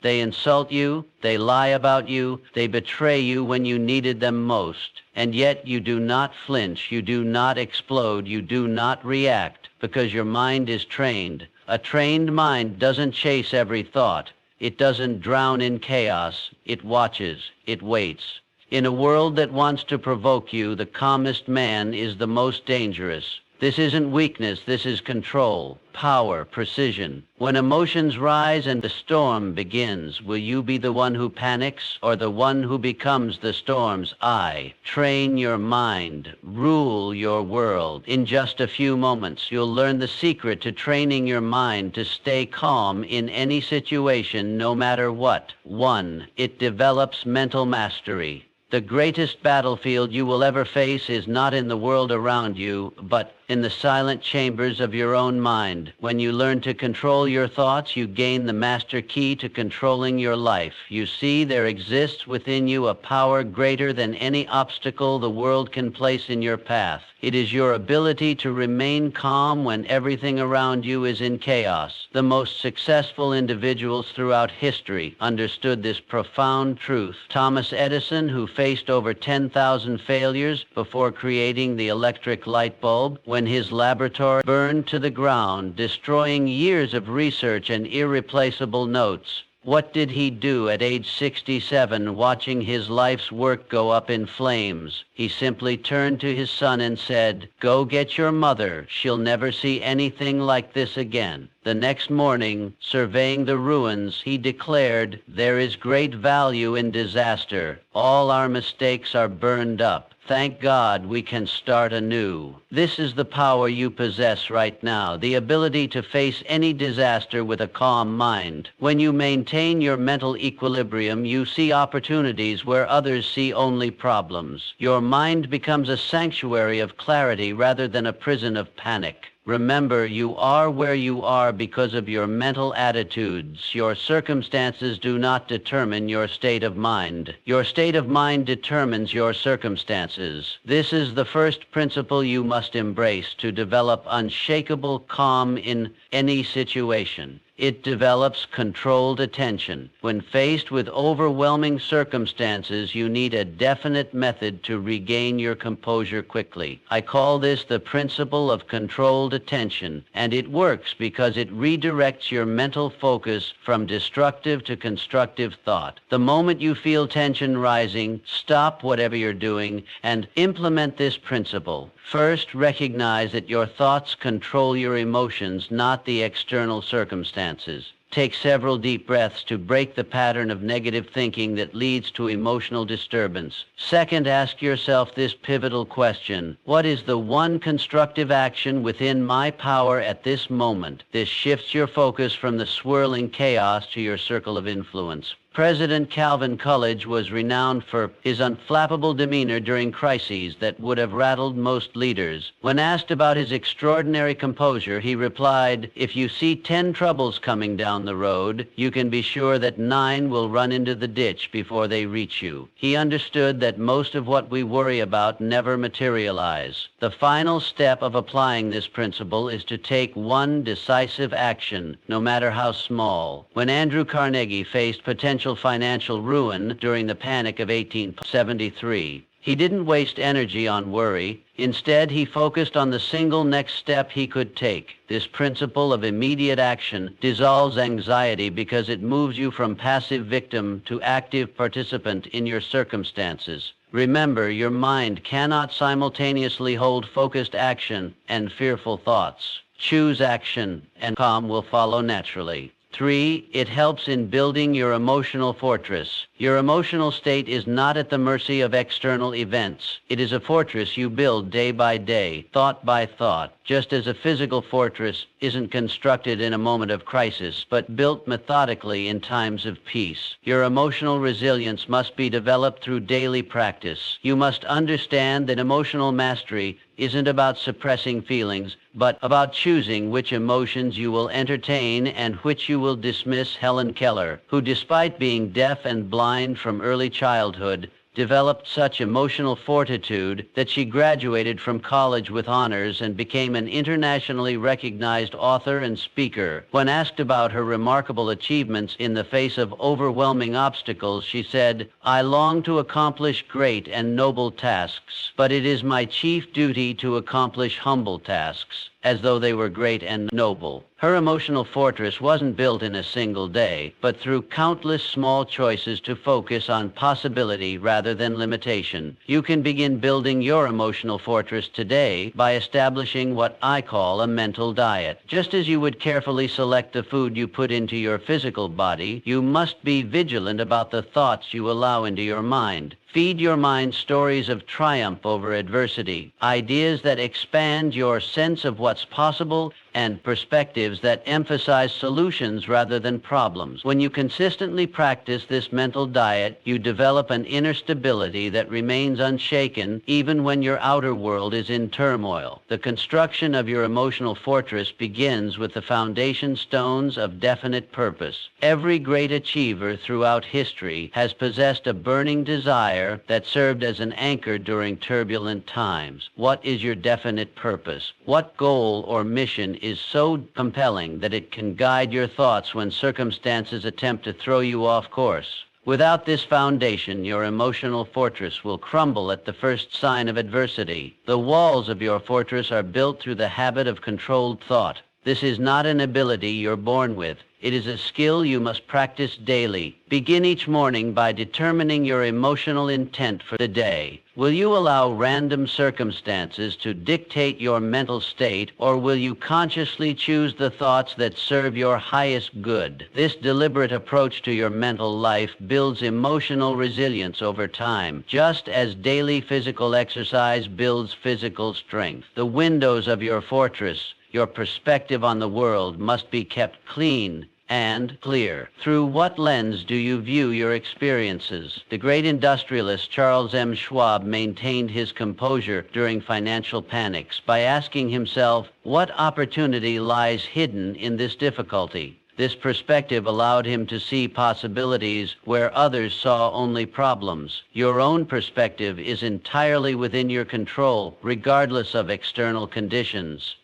They insult you, they lie about you, they betray you when you needed them most. And yet you do not flinch, you do not explode, you do not react, because your mind is trained. A trained mind doesn't chase every thought. It doesn't drown in chaos. It watches. It waits. In a world that wants to provoke you, the calmest man is the most dangerous. This isn't weakness, this is control, power, precision. When emotions rise and the storm begins, will you be the one who panics or the one who becomes the storm's eye? Train your mind, rule your world. In just a few moments, you'll learn the secret to training your mind to stay calm in any situation, no matter what. 1. It develops mental mastery. The greatest battlefield you will ever face is not in the world around you, but in the silent chambers of your own mind. When you learn to control your thoughts, you gain the master key to controlling your life. You see, there exists within you a power greater than any obstacle the world can place in your path. It is your ability to remain calm when everything around you is in chaos. The most successful individuals throughout history understood this profound truth. Thomas Edison, who faced over 10,000 failures before creating the electric light bulb, when his laboratory burned to the ground, destroying years of research and irreplaceable notes. What did he do at age 67, watching his life's work go up in flames? He simply turned to his son and said, "Go get your mother. She'll never see anything like this again." The next morning, surveying the ruins, he declared, "There is great value in disaster. All our mistakes are burned up. Thank God we can start anew." This is the power you possess right now, the ability to face any disaster with a calm mind. When you maintain your mental equilibrium, you see opportunities where others see only problems. Your mind becomes a sanctuary of clarity rather than a prison of panic. Remember, you are where you are because of your mental attitudes. Your circumstances do not determine your state of mind. Your state of mind determines your circumstances. This is the first principle you must embrace to develop unshakable calm in any situation. It develops controlled attention. When faced with overwhelming circumstances, you need a definite method to regain your composure quickly. I call this the principle of controlled attention, and it works because it redirects your mental focus from destructive to constructive thought. The moment you feel tension rising, stop whatever you're doing and implement this principle. First, recognize that your thoughts control your emotions, not the external circumstances. Take several deep breaths to break the pattern of negative thinking that leads to emotional disturbance. Second, ask yourself this pivotal question: what is the one constructive action within my power at this moment? This shifts your focus from the swirling chaos to your circle of influence. President Calvin Coolidge was renowned for his unflappable demeanor during crises that would have rattled most leaders. When asked about his extraordinary composure, he replied, "If you see 10 troubles coming down the road, you can be sure that 9 will run into the ditch before they reach you." He understood that most of what we worry about never materialize. The final step of applying this principle is to take one decisive action, no matter how small. When Andrew Carnegie faced potential financial ruin during the panic of 1873, he didn't waste energy on worry. Instead, he focused on the single next step he could take. This principle of immediate action dissolves anxiety because it moves you from passive victim to active participant in your circumstances. Remember, your mind cannot simultaneously hold focused action and fearful thoughts. Choose action, and calm will follow naturally. 3, it helps in building your emotional fortress. Your emotional state is not at the mercy of external events. It is a fortress you build day by day, thought by thought, just as a physical fortress isn't constructed in a moment of crisis, but built methodically in times of peace. Your emotional resilience must be developed through daily practice. You must understand that emotional mastery isn't about suppressing feelings, but about choosing which emotions you will entertain and which you will dismiss. Helen Keller, who despite being deaf and blind from early childhood, developed such emotional fortitude that she graduated from college with honors and became an internationally recognized author and speaker. When asked about her remarkable achievements in the face of overwhelming obstacles, she said, "I long to accomplish great and noble tasks, but it is my chief duty to accomplish humble tasks, as though they were great and noble." Her emotional fortress wasn't built in a single day, but through countless small choices to focus on possibility rather than limitation. You can begin building your emotional fortress today by establishing what I call a mental diet. Just as you would carefully select the food you put into your physical body, you must be vigilant about the thoughts you allow into your mind. Feed your mind stories of triumph over adversity, ideas that expand your sense of what's possible, and perspectives that emphasize solutions rather than problems. When you consistently practice this mental diet, you develop an inner stability that remains unshaken even when your outer world is in turmoil. The construction of your emotional fortress begins with the foundation stones of definite purpose. Every great achiever throughout history has possessed a burning desire that served as an anchor during turbulent times. What is your definite purpose? What goal or mission is so compelling that it can guide your thoughts when circumstances attempt to throw you off course? Without this foundation, your emotional fortress will crumble at the first sign of adversity. The walls of your fortress are built through the habit of controlled thought. This is not an ability you're born with. It is a skill you must practice daily. Begin each morning by determining your emotional intent for the day. Will you allow random circumstances to dictate your mental state, or will you consciously choose the thoughts that serve your highest good? This deliberate approach to your mental life builds emotional resilience over time, just as daily physical exercise builds physical strength. The windows of your fortress, your perspective on the world, must be kept clean and clear. Through what lens do you view your experiences? The great industrialist Charles M. Schwab maintained his composure during financial panics by asking himself, what opportunity lies hidden in this difficulty? This perspective allowed him to see possibilities where others saw only problems. Your own perspective is entirely within your control, regardless of external conditions.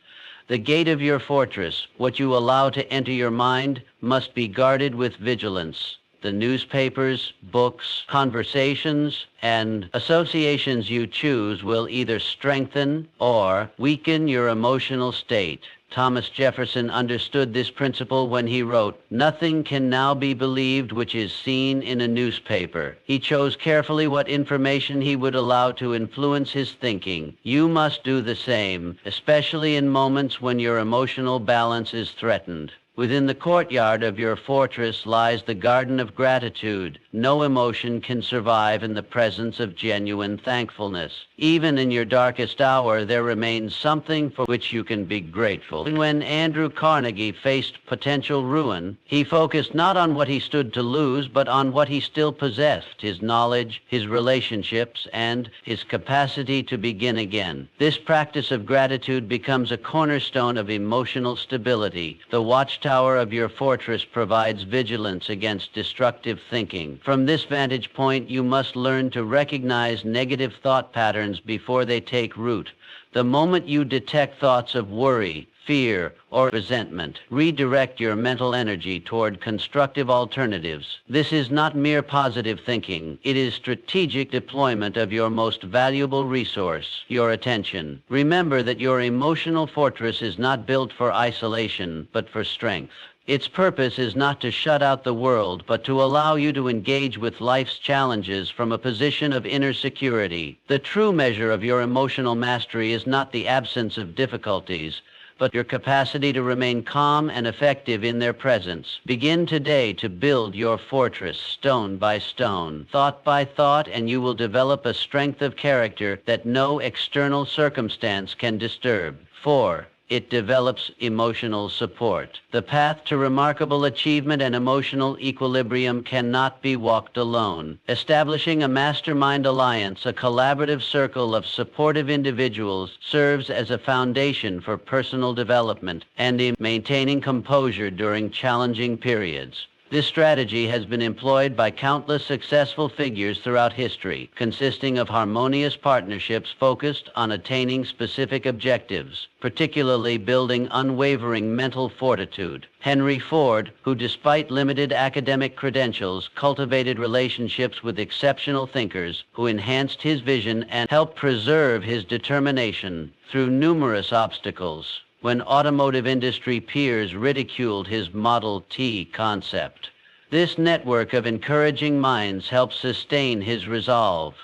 The gate of your fortress, what you allow to enter your mind, must be guarded with vigilance. The newspapers, books, conversations, and associations you choose will either strengthen or weaken your emotional state. Thomas Jefferson understood this principle when he wrote, "Nothing can now be believed which is seen in a newspaper." He chose carefully what information he would allow to influence his thinking. You must do the same, especially in moments when your emotional balance is threatened. Within the courtyard of your fortress lies the garden of gratitude. No emotion can survive in the presence of genuine thankfulness. Even in your darkest hour, there remains something for which you can be grateful. When Andrew Carnegie faced potential ruin, he focused not on what he stood to lose, but on what he still possessed: his knowledge, his relationships, and his capacity to begin again. This practice of gratitude becomes a cornerstone of emotional stability. The watchtower of your fortress provides vigilance against destructive thinking. From this vantage point, you must learn to recognize negative thought patterns before they take root. The moment you detect thoughts of worry, fear, or resentment, redirect your mental energy toward constructive alternatives. This is not mere positive thinking. It is strategic deployment of your most valuable resource, your attention. Remember that your emotional fortress is not built for isolation, but for strength. Its purpose is not to shut out the world, but to allow you to engage with life's challenges from a position of inner security. The true measure of your emotional mastery is not the absence of difficulties, but your capacity to remain calm and effective in their presence. Begin today to build your fortress stone by stone, thought by thought, and you will develop a strength of character that no external circumstance can disturb. 4. It develops emotional support. The path to remarkable achievement and emotional equilibrium cannot be walked alone. Establishing a mastermind alliance, a collaborative circle of supportive individuals, serves as a foundation for personal development and in maintaining composure during challenging periods. This strategy has been employed by countless successful figures throughout history, consisting of harmonious partnerships focused on attaining specific objectives, particularly building unwavering mental fortitude. Henry Ford, who despite limited academic credentials, cultivated relationships with exceptional thinkers who enhanced his vision and helped preserve his determination through numerous obstacles. When automotive industry peers ridiculed his Model T concept, this network of encouraging minds helped sustain his resolve.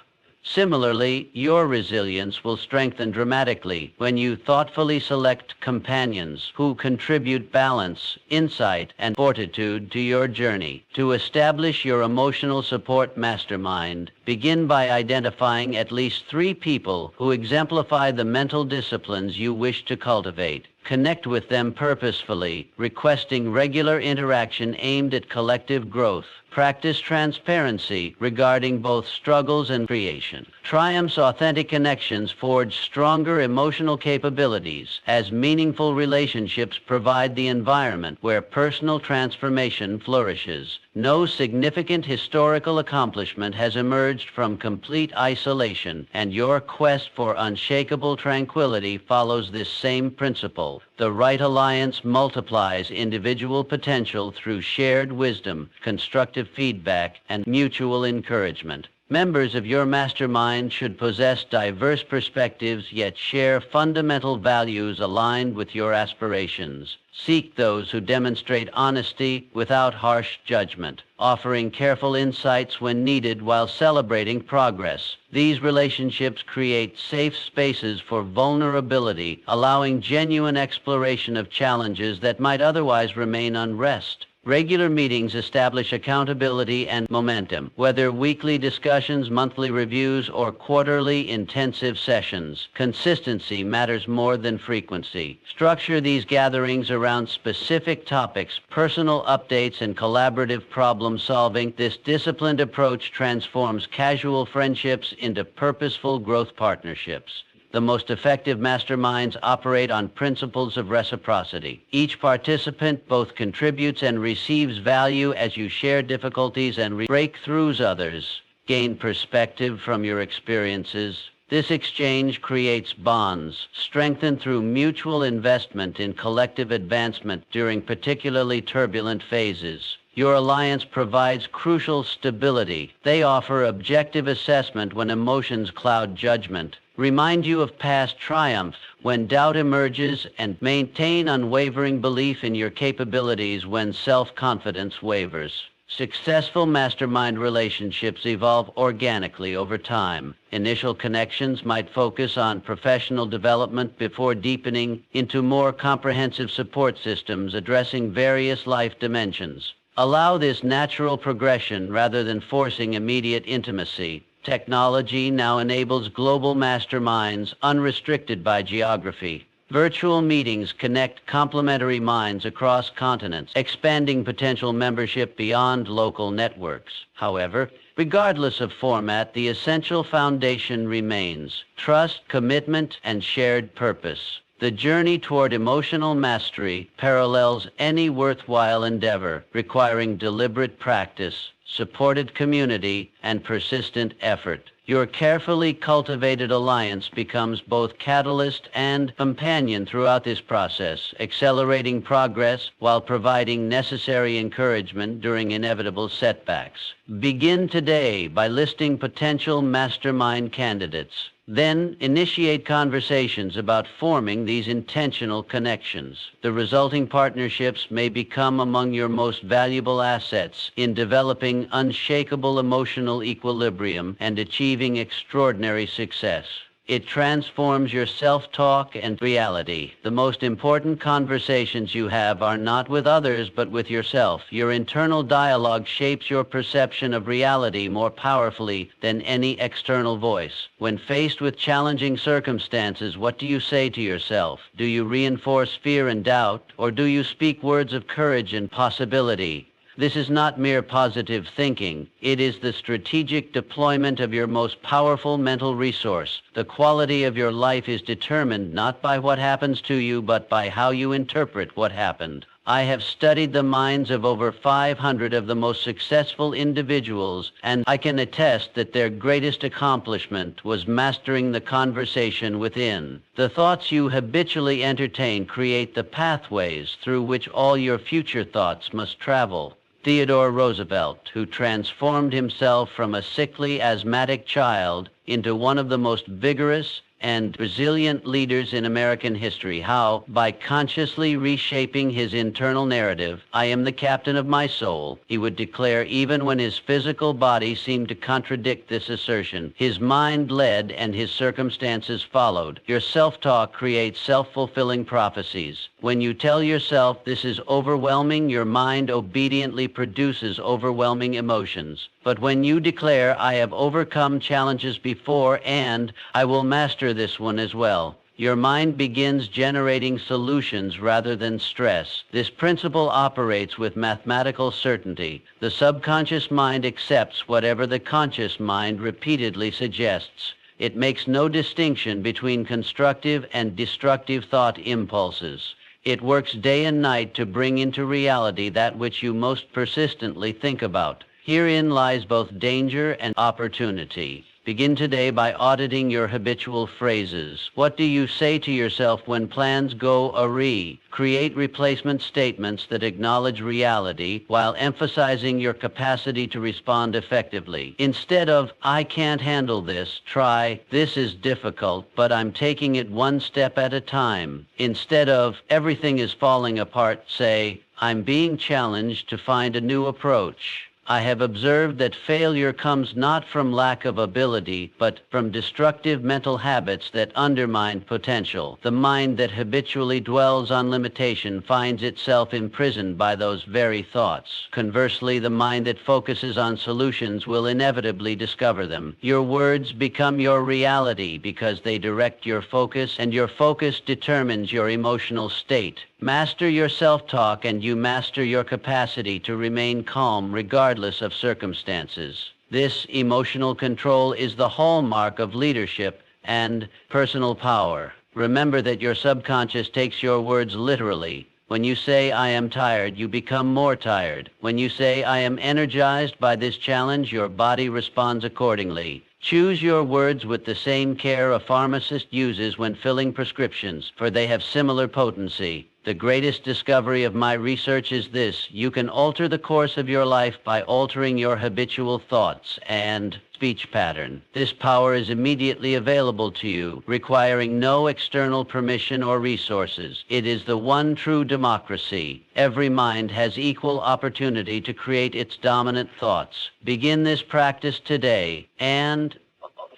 Similarly, your resilience will strengthen dramatically when you thoughtfully select companions who contribute balance, insight, and fortitude to your journey. To establish your emotional support mastermind, begin by identifying at least 3 people who exemplify the mental disciplines you wish to cultivate. Connect with them purposefully, requesting regular interaction aimed at collective growth. Practice transparency regarding both struggles and creation. Triumph's authentic connections forge stronger emotional capabilities, as meaningful relationships provide the environment where personal transformation flourishes. No significant historical accomplishment has emerged from complete isolation, and your quest for unshakable tranquility follows this same principle. The right alliance multiplies individual potential through shared wisdom, constructive feedback, and mutual encouragement. Members of your mastermind should possess diverse perspectives yet share fundamental values aligned with your aspirations. Seek those who demonstrate honesty without harsh judgment, offering careful insights when needed while celebrating progress. These relationships create safe spaces for vulnerability, allowing genuine exploration of challenges that might otherwise remain unrest. Regular meetings establish accountability and momentum, whether weekly discussions, monthly reviews, or quarterly intensive sessions. Consistency matters more than frequency. Structure these gatherings around specific topics, personal updates, and collaborative problem solving. This disciplined approach transforms casual friendships into purposeful growth partnerships. The most effective masterminds operate on principles of reciprocity. Each participant both contributes and receives value as you share difficulties and breakthroughs others. Gain perspective from your experiences. This exchange creates bonds, strengthened through mutual investment in collective advancement during particularly turbulent phases. Your alliance provides crucial stability. They offer objective assessment when emotions cloud judgment, remind you of past triumphs when doubt emerges, and maintain unwavering belief in your capabilities when self-confidence wavers. Successful mastermind relationships evolve organically over time. Initial connections might focus on professional development before deepening into more comprehensive support systems addressing various life dimensions. Allow this natural progression rather than forcing immediate intimacy. Technology now enables global masterminds unrestricted by geography. Virtual meetings connect complementary minds across continents, expanding potential membership beyond local networks. However, regardless of format, the essential foundation remains: trust, commitment, and shared purpose. The journey toward emotional mastery parallels any worthwhile endeavor, requiring deliberate practice, supported community, and persistent effort. Your carefully cultivated alliance becomes both catalyst and companion throughout this process, accelerating progress while providing necessary encouragement during inevitable setbacks. Begin today by listing potential mastermind candidates. Then initiate conversations about forming these intentional connections. The resulting partnerships may become among your most valuable assets in developing unshakable emotional equilibrium and achieving extraordinary success. It transforms your self-talk and reality. The most important conversations you have are not with others, but with yourself. Your internal dialogue shapes your perception of reality more powerfully than any external voice. When faced with challenging circumstances, what do you say to yourself? Do you reinforce fear and doubt, or do you speak words of courage and possibility? This is not mere positive thinking. It is the strategic deployment of your most powerful mental resource. The quality of your life is determined not by what happens to you, but by how you interpret what happened. I have studied the minds of over 500 of the most successful individuals, and I can attest that their greatest accomplishment was mastering the conversation within. The thoughts you habitually entertain create the pathways through which all your future thoughts must travel. Theodore Roosevelt, who transformed himself from a sickly, asthmatic child into one of the most vigorous and resilient leaders in American history. How? By consciously reshaping his internal narrative. I am the captain of my soul, he would declare even when his physical body seemed to contradict this assertion. His mind led and his circumstances followed. Your self-talk creates self-fulfilling prophecies. When you tell yourself this is overwhelming, your mind obediently produces overwhelming emotions. But when you declare, I have overcome challenges before and I will master this one as well, your mind begins generating solutions rather than stress. This principle operates with mathematical certainty. The subconscious mind accepts whatever the conscious mind repeatedly suggests. It makes no distinction between constructive and destructive thought impulses. It works day and night to bring into reality that which you most persistently think about. Herein lies both danger and opportunity. Begin today by auditing your habitual phrases. What do you say to yourself when plans go awry? Create replacement statements that acknowledge reality while emphasizing your capacity to respond effectively. Instead of, I can't handle this, try, this is difficult, but I'm taking it one step at a time. Instead of, everything is falling apart, say, I'm being challenged to find a new approach. I have observed that failure comes not from lack of ability, but from destructive mental habits that undermine potential. The mind that habitually dwells on limitation finds itself imprisoned by those very thoughts. Conversely, the mind that focuses on solutions will inevitably discover them. Your words become your reality because they direct your focus, and your focus determines your emotional state. Master your self-talk and you master your capacity to remain calm regardless of circumstances. This emotional control is the hallmark of leadership and personal power. Remember that your subconscious takes your words literally. When you say, I am tired, you become more tired. When you say, I am energized by this challenge, your body responds accordingly. Choose your words with the same care a pharmacist uses when filling prescriptions, for they have similar potency. The greatest discovery of my research is this: you can alter the course of your life by altering your habitual thoughts and speech pattern. This power is immediately available to you, requiring no external permission or resources. It is the one true democracy. Every mind has equal opportunity to create its dominant thoughts. Begin this practice today and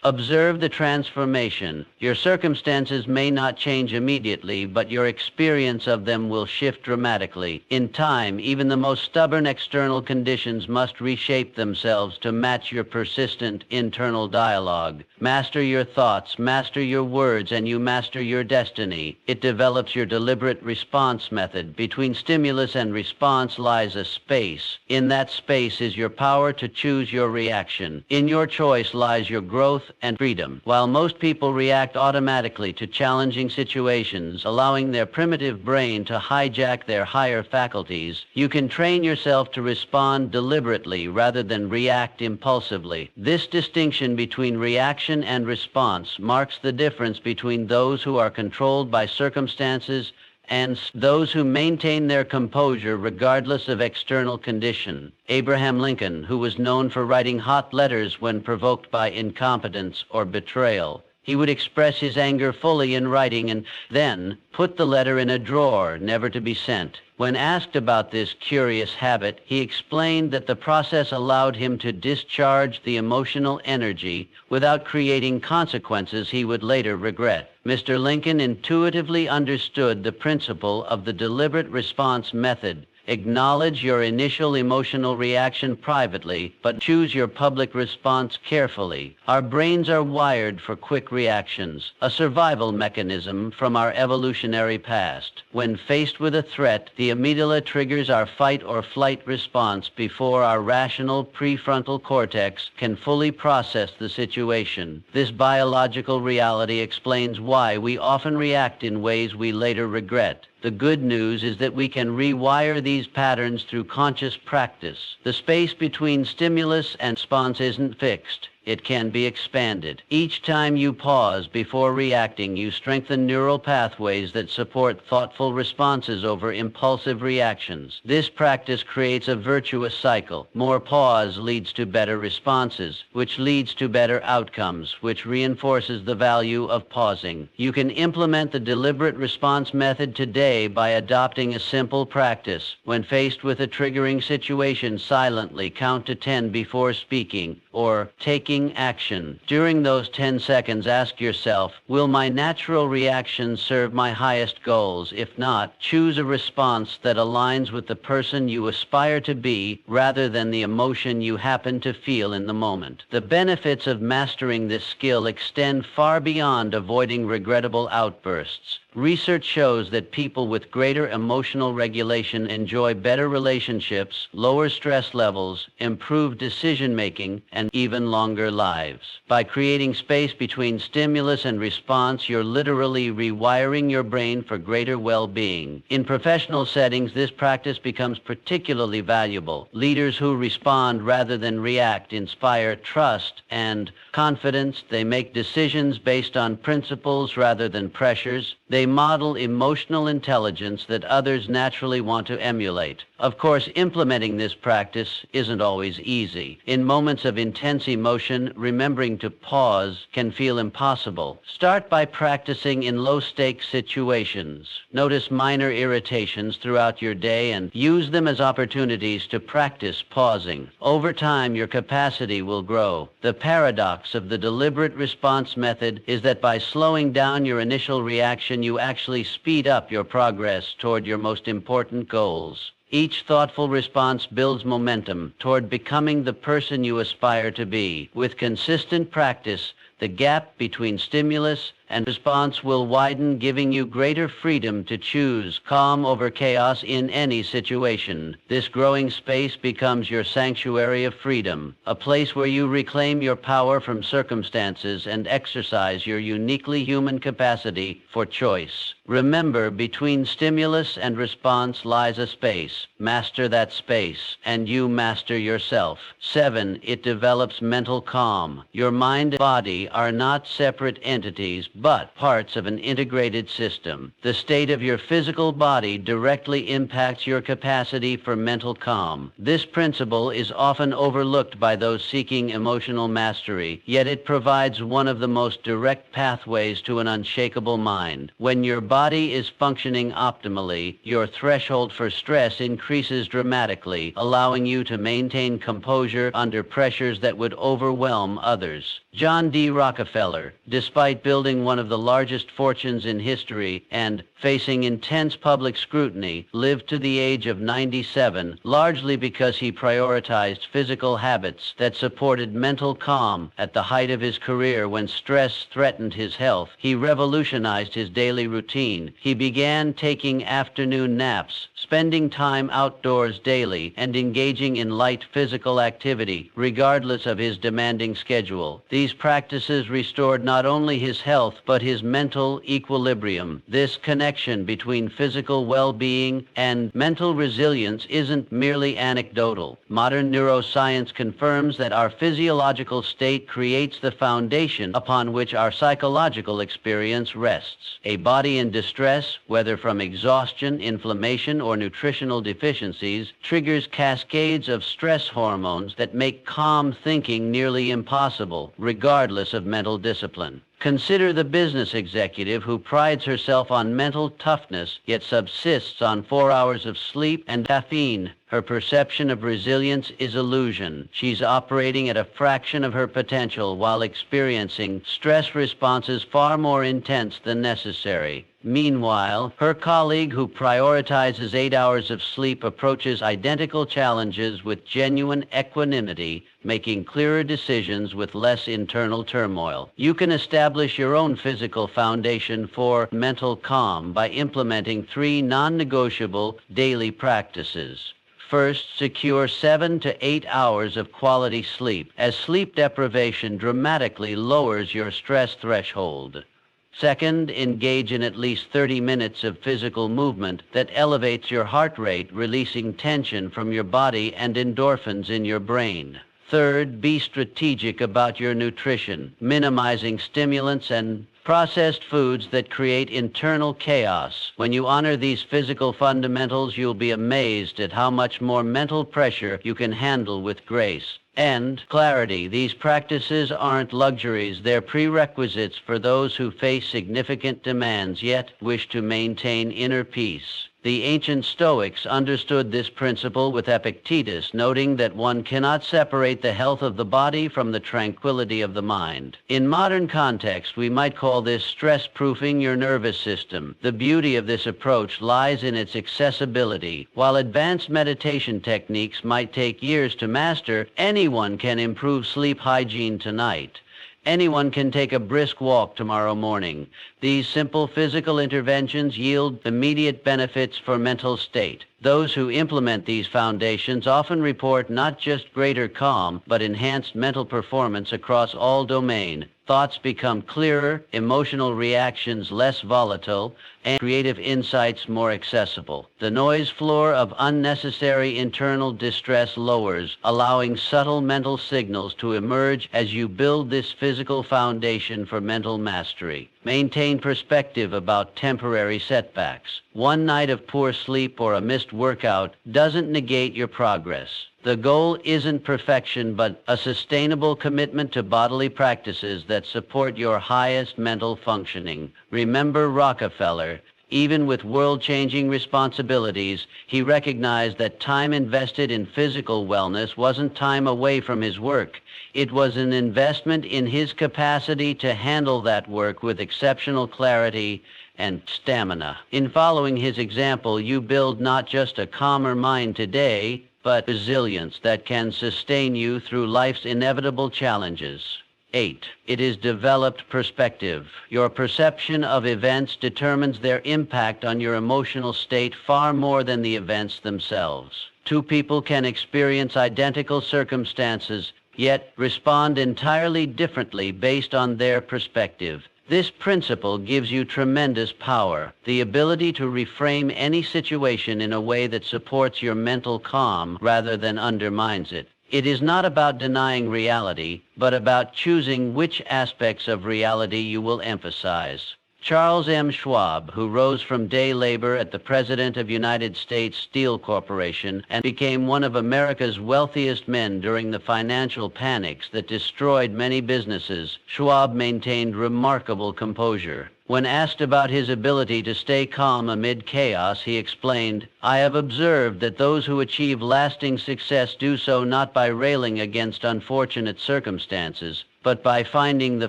observe the transformation. Your circumstances may not change immediately, but your experience of them will shift dramatically. In time, even the most stubborn external conditions must reshape themselves to match your persistent internal dialogue. Master your thoughts, master your words, and you master your destiny. It develops your deliberate response method. Between stimulus and response lies a space. In that space is your power to choose your reaction. In your choice lies your growth and freedom. While most people react automatically to challenging situations, allowing their primitive brain to hijack their higher faculties, you can train yourself to respond deliberately rather than react impulsively. This distinction between reaction and response marks the difference between those who are controlled by circumstances and those who maintain their composure regardless of external condition. Abraham Lincoln, who was known for writing hot letters when provoked by incompetence or betrayal, he would express his anger fully in writing and then put the letter in a drawer, never to be sent. When asked about this curious habit, he explained that the process allowed him to discharge the emotional energy without creating consequences he would later regret. Mr. Lincoln intuitively understood the principle of the deliberate response method. Acknowledge your initial emotional reaction privately, but choose your public response carefully. Our brains are wired for quick reactions, a survival mechanism from our evolutionary past. When faced with a threat, the amygdala triggers our fight or flight response before our rational prefrontal cortex can fully process the situation. This biological reality explains why we often react in ways we later regret. The good news is that we can rewire these patterns through conscious practice. The space between stimulus and response isn't fixed. It can be expanded. Each time you pause before reacting, you strengthen neural pathways that support thoughtful responses over impulsive reactions. This practice creates a virtuous cycle. More pause leads to better responses, which leads to better outcomes, which reinforces the value of pausing. You can implement the deliberate response method today by adopting a simple practice. When faced with a triggering situation, silently count to 10 before speaking or taking action. During those 10 seconds, ask yourself, will my natural reaction serve my highest goals? If not, choose a response that aligns with the person you aspire to be rather than the emotion you happen to feel in the moment. The benefits of mastering this skill extend far beyond avoiding regrettable outbursts. Research shows that people with greater emotional regulation enjoy better relationships, lower stress levels, improved decision-making, and even longer lives. By creating space between stimulus and response, you're literally rewiring your brain for greater well-being. In professional settings, this practice becomes particularly valuable. Leaders who respond rather than react inspire trust and confidence. They make decisions based on principles rather than pressures. They model emotional intelligence that others naturally want to emulate. Of course, implementing this practice isn't always easy. In moments of intense emotion, remembering to pause can feel impossible. Start by practicing in low-stakes situations. Notice minor irritations throughout your day and use them as opportunities to practice pausing. Over time, your capacity will grow. The paradox of the deliberate response method is that by slowing down your initial reaction, you actually speed up your progress toward your most important goals. Each thoughtful response builds momentum toward becoming the person you aspire to be. With consistent practice, the gap between stimulus and response will widen, giving you greater freedom to choose calm over chaos in any situation. This growing space becomes your sanctuary of freedom, a place where you reclaim your power from circumstances and exercise your uniquely human capacity for choice. Remember, between stimulus and response lies a space. Master that space, and you master yourself. 7. It develops mental calm. Your mind and body are not separate entities, but parts of an integrated system. The state of your physical body directly impacts your capacity for mental calm. This principle is often overlooked by those seeking emotional mastery, yet it provides one of the most direct pathways to an unshakable mind. When your body is functioning optimally, your threshold for stress increases dramatically, allowing you to maintain composure under pressures that would overwhelm others. John D. Rockefeller, despite building one of the largest fortunes in history and facing intense public scrutiny, lived to the age of 97, largely because he prioritized physical habits that supported mental calm. At the height of his career, when stress threatened his health, he revolutionized his daily routine. He began taking afternoon naps, spending time outdoors daily, and engaging in light physical activity, regardless of his demanding schedule. These practices restored not only his health, but his mental equilibrium. This connection between physical well-being and mental resilience isn't merely anecdotal. Modern neuroscience confirms that our physiological state creates the foundation upon which our psychological experience rests. A body in distress, whether from exhaustion, inflammation, or nutritional deficiencies, triggers cascades of stress hormones that make calm thinking nearly impossible, regardless of mental discipline. Consider the business executive who prides herself on mental toughness, yet subsists on 4 hours of sleep and caffeine. Her perception of resilience is illusion. She's operating at a fraction of her potential while experiencing stress responses far more intense than necessary. Meanwhile, her colleague who prioritizes 8 hours of sleep approaches identical challenges with genuine equanimity, making clearer decisions with less internal turmoil. You can establish your own physical foundation for mental calm by implementing 3 non-negotiable daily practices. First, secure 7 to 8 hours of quality sleep, as sleep deprivation dramatically lowers your stress threshold. Second, engage in at least 30 minutes of physical movement that elevates your heart rate, releasing tension from your body and endorphins in your brain. Third, be strategic about your nutrition, minimizing stimulants and processed foods that create internal chaos. When you honor these physical fundamentals, you'll be amazed at how much more mental pressure you can handle with grace. And clarity. These practices aren't luxuries, they're prerequisites for those who face significant demands yet wish to maintain inner peace. The ancient Stoics understood this principle with Epictetus, noting that one cannot separate the health of the body from the tranquility of the mind. In modern context, we might call this stress-proofing your nervous system. The beauty of this approach lies in its accessibility. While advanced meditation techniques might take years to master, anyone can improve sleep hygiene tonight. Anyone can take a brisk walk tomorrow morning. These simple physical interventions yield immediate benefits for mental state. Those who implement these foundations often report not just greater calm, but enhanced mental performance across all domains. Thoughts become clearer, emotional reactions less volatile, and creative insights more accessible. The noise floor of unnecessary internal distress lowers, allowing subtle mental signals to emerge as you build this physical foundation for mental mastery. Maintain perspective about temporary setbacks. One night of poor sleep or a missed workout doesn't negate your progress. The goal isn't perfection, but a sustainable commitment to bodily practices that support your highest mental functioning. Remember Rockefeller. Even with world-changing responsibilities, he recognized that time invested in physical wellness wasn't time away from his work. It was an investment in his capacity to handle that work with exceptional clarity and stamina. In following his example, you build not just a calmer mind today, but resilience that can sustain you through life's inevitable challenges. 8. It is developed perspective. Your perception of events determines their impact on your emotional state far more than the events themselves. Two people can experience identical circumstances, yet respond entirely differently based on their perspective. This principle gives you tremendous power, the ability to reframe any situation in a way that supports your mental calm rather than undermines it. It is not about denying reality, but about choosing which aspects of reality you will emphasize. Charles M. Schwab, who rose from day labor at the President of United States Steel Corporation and became one of America's wealthiest men during the financial panics that destroyed many businesses, Schwab maintained remarkable composure. When asked about his ability to stay calm amid chaos, he explained, "I have observed that those who achieve lasting success do so not by railing against unfortunate circumstances, but by finding the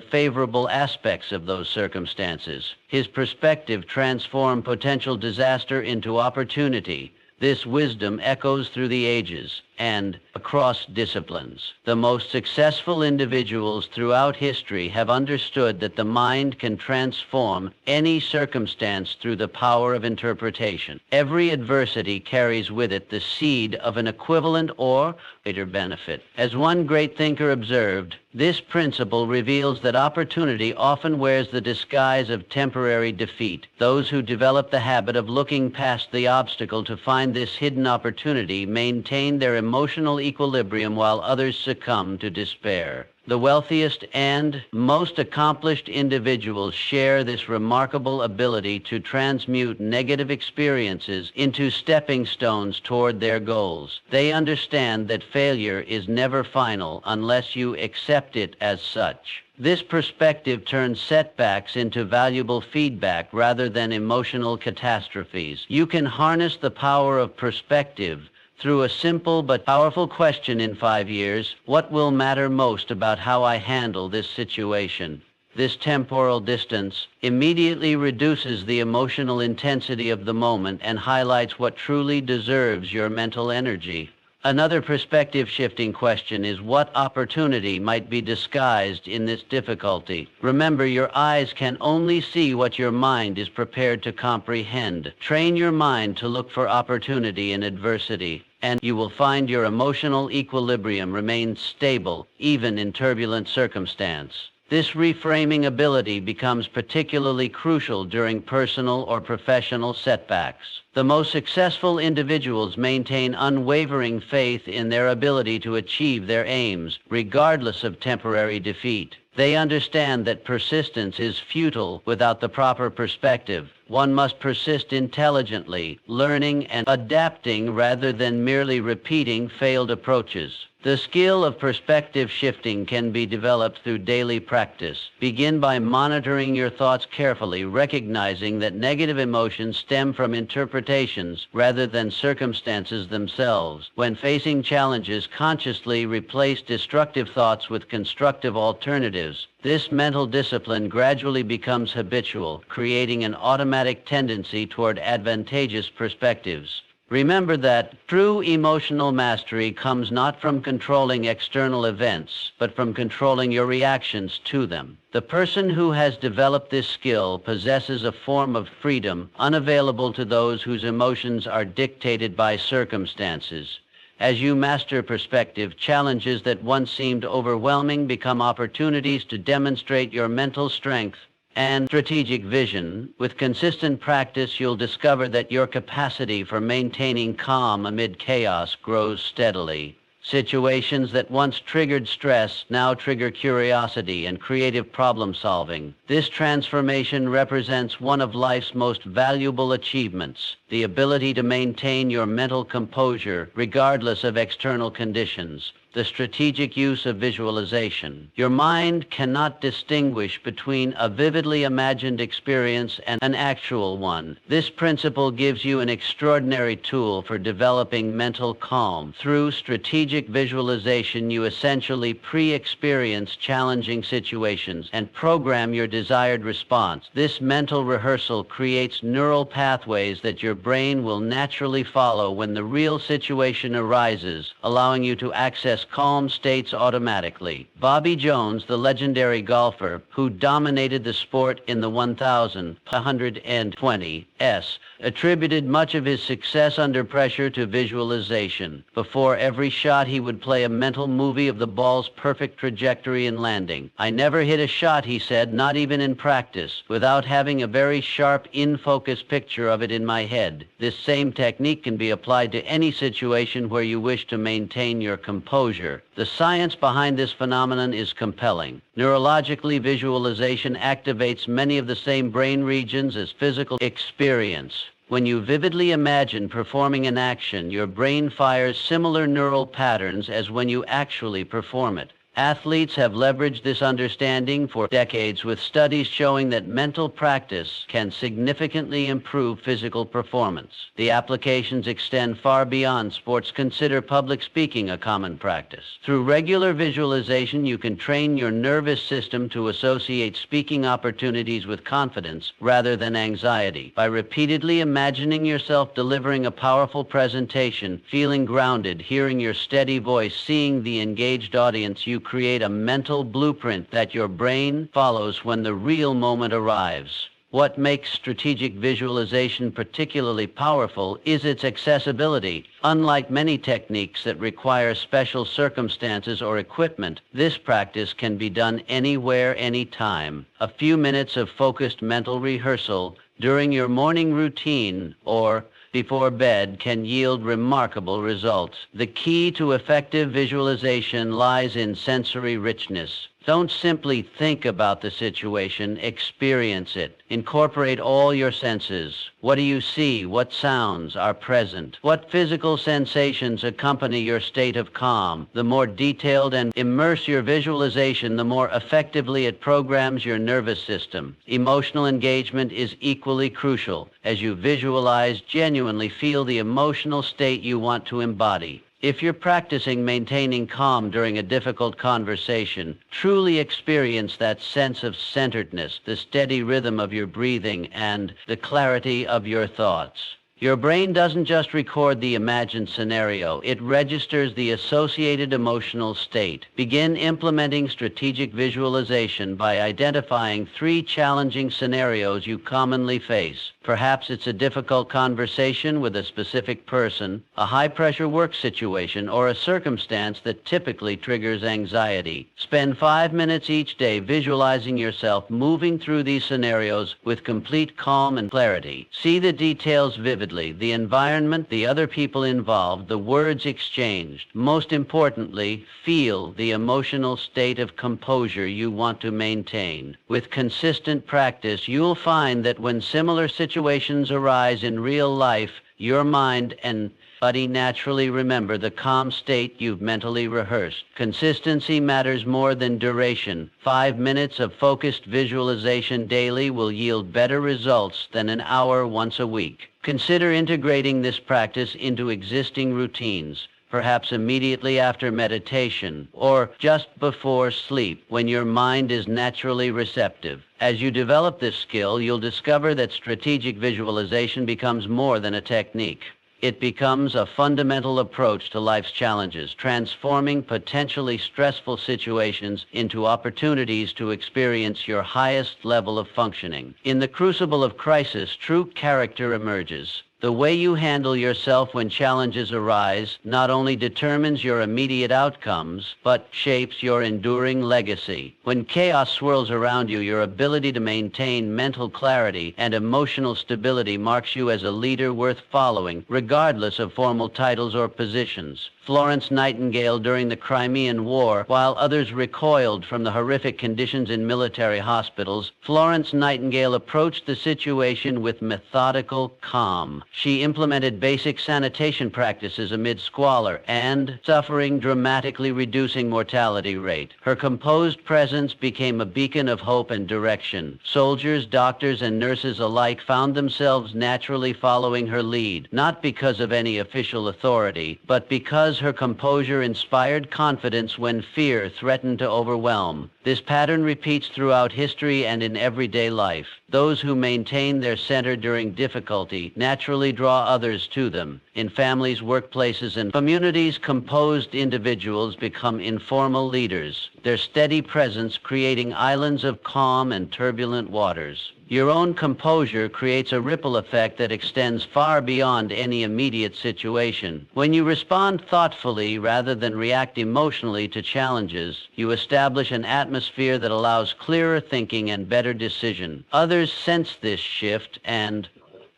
favorable aspects of those circumstances." His perspective transformed potential disaster into opportunity. This wisdom echoes through the ages and across disciplines. The most successful individuals throughout history have understood that the mind can transform any circumstance through the power of interpretation. Every adversity carries with it the seed of an equivalent or greater benefit. As one great thinker observed, this principle reveals that opportunity often wears the disguise of temporary defeat. Those who develop the habit of looking past the obstacle to find this hidden opportunity maintain their emotional equilibrium while others succumb to despair. The wealthiest and most accomplished individuals share this remarkable ability to transmute negative experiences into stepping stones toward their goals. They understand that failure is never final unless you accept it as such. This perspective turns setbacks into valuable feedback rather than emotional catastrophes. You can harness the power of perspective through a simple but powerful question in 5 years: what will matter most about how I handle this situation? This temporal distance immediately reduces the emotional intensity of the moment and highlights what truly deserves your mental energy. Another perspective-shifting question is what opportunity might be disguised in this difficulty. Remember, your eyes can only see what your mind is prepared to comprehend. Train your mind to look for opportunity in adversity, and you will find your emotional equilibrium remains stable, even in turbulent circumstance. This reframing ability becomes particularly crucial during personal or professional setbacks. The most successful individuals maintain unwavering faith in their ability to achieve their aims, regardless of temporary defeat. They understand that persistence is futile without the proper perspective. One must persist intelligently, learning and adapting rather than merely repeating failed approaches. The skill of perspective shifting can be developed through daily practice. Begin by monitoring your thoughts carefully, recognizing that negative emotions stem from interpretations rather than circumstances themselves. When facing challenges, consciously replace destructive thoughts with constructive alternatives. This mental discipline gradually becomes habitual, creating an automatic tendency toward advantageous perspectives. Remember that true emotional mastery comes not from controlling external events, but from controlling your reactions to them. The person who has developed this skill possesses a form of freedom unavailable to those whose emotions are dictated by circumstances. As you master perspective, challenges that once seemed overwhelming become opportunities to demonstrate your mental strength and strategic vision. With consistent practice, you'll discover that your capacity for maintaining calm amid chaos grows steadily. Situations that once triggered stress now trigger curiosity and creative problem solving. This transformation represents one of life's most valuable achievements, the ability to maintain your mental composure regardless of external conditions. The strategic use of visualization. Your mind cannot distinguish between a vividly imagined experience and an actual one. This principle gives you an extraordinary tool for developing mental calm. Through strategic visualization, you essentially pre-experience challenging situations and program your desired response. This mental rehearsal creates neural pathways that your brain will naturally follow when the real situation arises, allowing you to access calm states automatically. Bobby Jones, the legendary golfer who dominated the sport in the 1,120s, attributed much of his success under pressure to visualization. Before every shot, he would play a mental movie of the ball's perfect trajectory and landing. "I never hit a shot," he said, "not even in practice, without having a very sharp, in-focus picture of it in my head." This same technique can be applied to any situation where you wish to maintain your composure. The science behind this phenomenon is compelling. Neurologically, visualization activates many of the same brain regions as physical experience. When you vividly imagine performing an action, your brain fires similar neural patterns as when you actually perform it. Athletes have leveraged this understanding for decades, with studies showing that mental practice can significantly improve physical performance. The applications extend far beyond sports. Consider public speaking a common practice. Through regular visualization, you can train your nervous system to associate speaking opportunities with confidence rather than anxiety. By repeatedly imagining yourself delivering a powerful presentation, feeling grounded, hearing your steady voice, seeing the engaged audience, you create a mental blueprint that your brain follows when the real moment arrives. What makes strategic visualization particularly powerful is its accessibility. Unlike many techniques that require special circumstances or equipment, this practice can be done anywhere, anytime. A few minutes of focused mental rehearsal during your morning routine or before bed can yield remarkable results. The key to effective visualization lies in sensory richness. Don't simply think about the situation, experience it. Incorporate all your senses. What do you see? What sounds are present? What physical sensations accompany your state of calm? The more detailed and immerse your visualization, the more effectively it programs your nervous system. Emotional engagement is equally crucial. As you visualize, genuinely feel the emotional state you want to embody. If you're practicing maintaining calm during a difficult conversation, truly experience that sense of centeredness, the steady rhythm of your breathing, and the clarity of your thoughts. Your brain doesn't just record the imagined scenario, it registers the associated emotional state. Begin implementing strategic visualization by identifying 3 challenging scenarios you commonly face. Perhaps it's a difficult conversation with a specific person, a high-pressure work situation, or a circumstance that typically triggers anxiety. Spend 5 minutes each day visualizing yourself moving through these scenarios with complete calm and clarity. See the details vividly, the environment, the other people involved, the words exchanged. Most importantly, feel the emotional state of composure you want to maintain. With consistent practice, you'll find that when similar situations arise in real life, your mind and body naturally remember the calm state you've mentally rehearsed. Consistency matters more than duration. 5 minutes of focused visualization daily will yield better results than an hour once a week. Consider integrating this practice into existing routines, perhaps immediately after meditation or just before sleep when your mind is naturally receptive. As you develop this skill, you'll discover that strategic visualization becomes more than a technique. It becomes a fundamental approach to life's challenges, transforming potentially stressful situations into opportunities to experience your highest level of functioning. In the crucible of crisis, true character emerges. The way you handle yourself when challenges arise not only determines your immediate outcomes, but shapes your enduring legacy. When chaos swirls around you, your ability to maintain mental clarity and emotional stability marks you as a leader worth following, regardless of formal titles or positions. Florence Nightingale during the Crimean War, while others recoiled from the horrific conditions in military hospitals, Florence Nightingale approached the situation with methodical calm. She implemented basic sanitation practices amid squalor and suffering, dramatically reducing mortality rate. Her composed presence became a beacon of hope and direction. Soldiers, doctors, and nurses alike found themselves naturally following her lead, not because of any official authority, but because her composure inspired confidence when fear threatened to overwhelm. This pattern repeats throughout history and in everyday life. Those who maintain their center during difficulty naturally draw others to them. In families, workplaces, and communities, composed individuals become informal leaders, their steady presence creating islands of calm and turbulent waters. Your own composure creates a ripple effect that extends far beyond any immediate situation. When you respond thoughtfully rather than react emotionally to challenges, you establish an atmosphere that allows clearer thinking and better decision. Others sense this shift and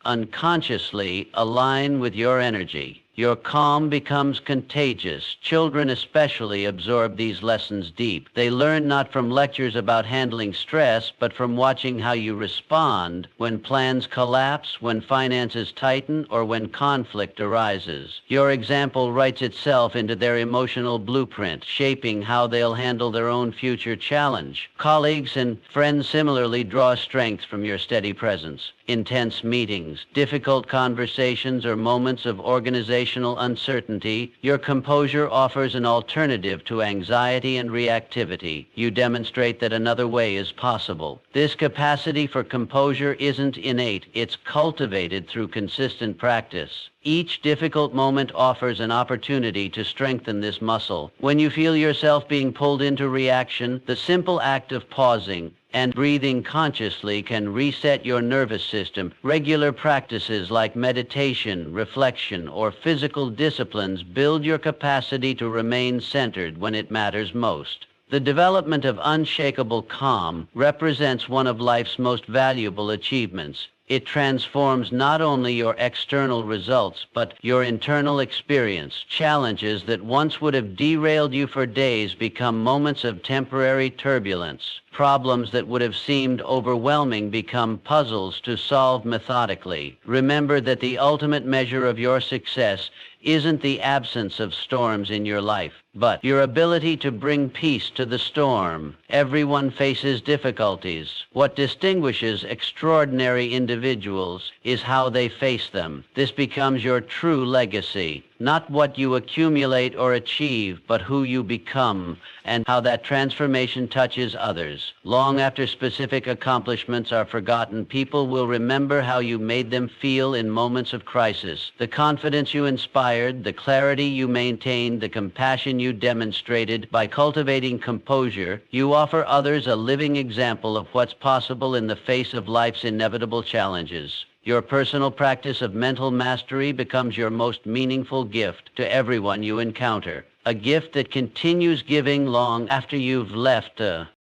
unconsciously align with your energy. Your calm becomes contagious. Children especially absorb these lessons deep. They learn not from lectures about handling stress, but from watching how you respond when plans collapse, when finances tighten, or when conflict arises. Your example writes itself into their emotional blueprint, shaping how they'll handle their own future challenge. Colleagues and friends similarly draw strength from your steady presence. Intense meetings, difficult conversations, or moments of organizational uncertainty, your composure offers an alternative to anxiety and reactivity. You demonstrate that another way is possible. This capacity for composure isn't innate, it's cultivated through consistent practice. Each difficult moment offers an opportunity to strengthen this muscle. When you feel yourself being pulled into reaction, the simple act of pausing and breathing consciously can reset your nervous system. Regular practices like meditation, reflection, or physical disciplines build your capacity to remain centered when it matters most. The development of unshakable calm represents one of life's most valuable achievements. It transforms not only your external results, but your internal experience. Challenges that once would have derailed you for days become moments of temporary turbulence. Problems that would have seemed overwhelming become puzzles to solve methodically. Remember that the ultimate measure of your success isn't the absence of storms in your life, but your ability to bring peace to the storm. Everyone faces difficulties. What distinguishes extraordinary individuals is how they face them. This becomes your true legacy. Not what you accumulate or achieve, but who you become, and how that transformation touches others. Long after specific accomplishments are forgotten, people will remember how you made them feel in moments of crisis. The confidence you inspired, the clarity you maintained, the compassion you demonstrated. By cultivating composure, you offer others a living example of what's possible in the face of life's inevitable challenges. Your personal practice of mental mastery becomes your most meaningful gift to everyone you encounter, a gift that continues giving long after you've left.